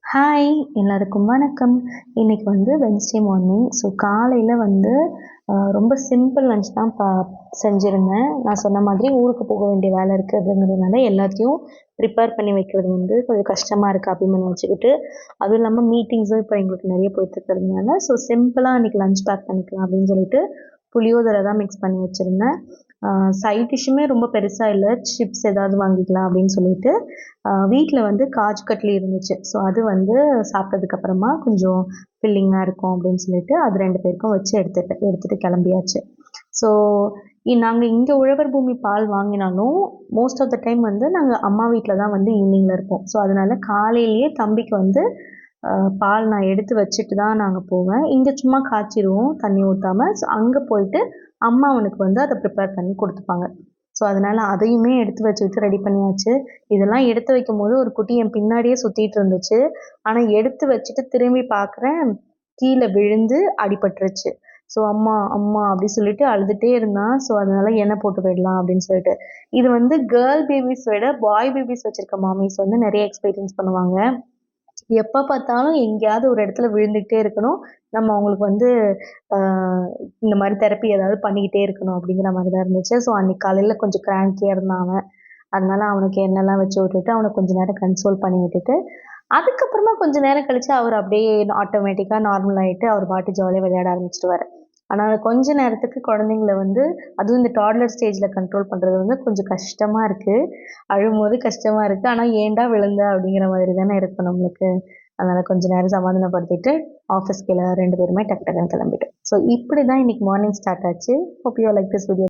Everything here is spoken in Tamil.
ஹாய்! எல்லாருக்கும் வணக்கம். இன்னைக்கு வந்து வெட்னஸ்டே மார்னிங். ஸோ காலையில வந்து ரொம்ப சிம்பிள் லஞ்ச் தான் செஞ்சிருந்தேன். நான் சொன்ன மாதிரி ஊருக்கு போக வேண்டிய வேலை இருக்கு அப்படிங்கிறதுனால எல்லாத்தையும் ப்ரிப்பேர் பண்ணி வைக்கிறது வந்து கொஞ்சம் கஷ்டமா இருக்கு அப்படின்னு நினச்சுக்கிட்டு, அதுவும் இல்லாம மீட்டிங்ஸும் இப்போ எங்களுக்கு நிறைய போயிட்டு இருக்கிறதுனால, ஸோ சிம்பிளா இன்னைக்கு லஞ்ச் பேக் பண்ணிக்கலாம் அப்படின்னு சொல்லிட்டு புளியோதரை தான் மிக்ஸ் பண்ணி வச்சிருந்தேன். சைட் டிஷ்ஷுமே ரொம்ப பெருசா இல்ல. சிப்ஸ் ஏதாவது வாங்கிக்கலாம் அப்படின்னு சொல்லிட்டு, வீட்ல வந்து காஜு கட்லி இருந்துச்சு. ஸோ அது வந்து சாப்பிட்டதுக்கு அப்புறமா கொஞ்சம் ஃபில்லிங்கா இருக்கும் அப்படின்னு சொல்லிட்டு, அது 2 பேருக்கும் வச்சு எடுத்துட்டு கிளம்பியாச்சு. ஸோ நாங்க இங்க உழவர் பூமி பால் வாங்கினாலும், மோஸ்ட் ஆஃப் த டைம் வந்து நாங்க அம்மா வீட்ல தான் வந்து ஈவினிங்ல இருப்போம். ஸோ அதனால காலையிலேயே தம்பிக்கு வந்து பால் நான் எடுத்து வச்சுட்டு தான் நாங்க போவேன். இங்க சும்மா காய்ச்சிருவோம் தண்ணி ஊத்தாம. ஸோ அங்க போயிட்டு அம்மா அவனுக்கு வந்து அத ப்ரிப்பேர் பண்ணி குடுத்துப்பாங்க. ஸோ அதனால அதையுமே எடுத்து வச்சுக்கிட்டு ரெடி பண்ணியாச்சு. இதெல்லாம் எடுத்து வைக்கும்போது ஒரு குட்டி என் பின்னாடியே சுத்திட்டு இருந்துச்சு. ஆனா எடுத்து வச்சுட்டு திரும்பி பார்க்குறேன், கீழ விழுந்து அடிபட்டுருச்சு. ஸோ அம்மா, அம்மா அப்படி சொல்லிட்டு அழுதுட்டே இருந்தான். ஸோ அதனால எண்ணெய் போட்டு விடலாம் அப்படின்னு சொல்லிட்டு. இது வந்து கேர்ள் பேபீஸ் விட பாய் பேபீஸ் வச்சிருக்க மாமிஸ் வந்து நெறைய எக்ஸ்பீரியன்ஸ் பண்ணுவாங்க. எப்ப பார்த்தாலும் எங்கேயாவது ஒரு இடத்துல விழுந்துகிட்டே இருக்கணும். நம்ம அவங்களுக்கு வந்து ஆ இந்த மாரி தெரப்பி ஏதாவது பண்ணிக்கிட்டே இருக்கணும் அப்படிங்கிற மாரி தான் இருந்துச்சு. ஸோ அன்னைக்கு காலையில கொஞ்சம் கிராங்கியா இருந்தான் அவன். அதனால அவனுக்கு எண்ணெய்லாம் வச்சு விட்டுட்டு, அவன கொஞ்ச நேரம் கன்சோல் பண்ணி விட்டுட்டு, அதுக்கப்புறமா கொஞ்ச நேரம் கழிச்சு அவர் அப்படியே ஆட்டோமேட்டிக்கா நார்மல் ஆயிட்டு, அவர் பாட்டு ஜாலியா விளையாட ஆரம்பிச்சுருவாரு. ஆனா கொஞ்ச நேரத்துக்கு குழந்தைங்கள வந்து அதுவும் இந்த டாட்லர் ஸ்டேஜ்ல கண்ட்ரோல் பண்றது வந்து கொஞ்சம் கஷ்டமா இருக்கு. அழும்போது கஷ்டமா இருக்கு. ஆனா ஏன்டா விழுந்த அப்படிங்கிற மாதிரி தானே இருக்கும் நம்மளுக்கு. அதனால கொஞ்ச நேரம் சமாதானப்படுத்திட்டு, ஆஃபீஸ்க்கு 2 பேருமே டக்கு டக்குன்னு கிளம்பிட்டோம். ஸோ இப்படி தான் இன்னைக்கு மார்னிங் ஸ்டார்ட் ஆச்சு. Hope you like this video.